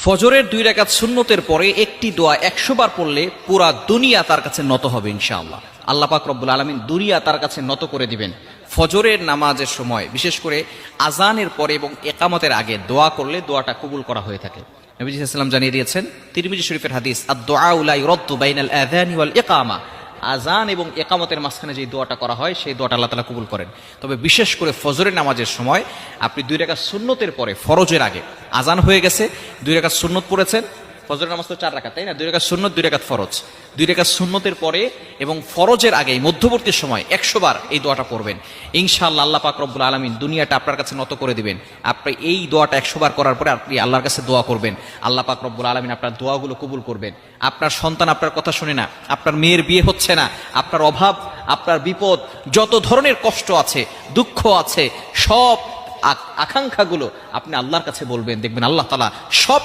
ফজরের 2 রাকাত সুন্নতের পরে একটি দোয়া 100 বার পড়লে পুরা দুনিয়া তার কাছে নত হবে ইনশাআল্লাহ। আল্লাহ পাক রব্বুল আলামিন দুনিয়া তার কাছে নত করে দিবেন। ফজরের নামাজের সময় বিশেষ করে আজানের পরে এবং ইকামতের আগে দোয়া করলে দোয়াটা কবুল করা হয়ে থাকে। নবী সাল্লাল্লাহু আলাইহি ওয়াসাল্লাম জানিয়ে দিয়েছেন, তিরমিজি শরীফের হাদিস, আদ-দুআউ লা ইউরাদ্দু বাইনাল আযানি ওয়াল ইকামা। আজান এবং ইকামতের মাঝখানে যে দোয়াটা করা হয় সেই দোয়াটা আল্লাহ তাআলা কবুল করেন। তবে বিশেষ করে ফজরের নামাজের সময় আপনি 2 রাকাত সুন্নতের পরে ফরজের আগে, আজান হয়ে গেছে 2 রাকাত সুন্নত পড়েছেন, ফজরের নামাজ তো 4 রাকাত তাই না, 2 রাকাত সুন্নত 2 রাকাত ফরজ, 2 রাকাত সুন্নতের পরে এবং ফরজের আগে মধ্যবর্তী সময় 100 বার এই দোয়াটা পড়বেন ইনশাআল্লাহ। আল্লাহ পাক রব্বুল আলামিন দুনিয়াটা আপনার কাছে নত করে দিবেন। আপনি এই দোয়াটা 100 বার করার পরে আপনি আল্লাহর কাছে দোয়া করবেন, আল্লাহ পাক রব্বুল আলামিন আপনার দোয়াগুলো কবুল করবেন। আপনার সন্তান আপনার কথা শুনে না, আপনার মেয়ের বিয়ে হচ্ছে না, আপনার অভাব, আপনার বিপদ, যত ধরনের কষ্ট আছে, দুঃখ আছে, সব আকাঙ্ক্ষাগুলো আপনি আল্লাহর কাছে বলবেন, দেখবেন আল্লাহ তাআলা সব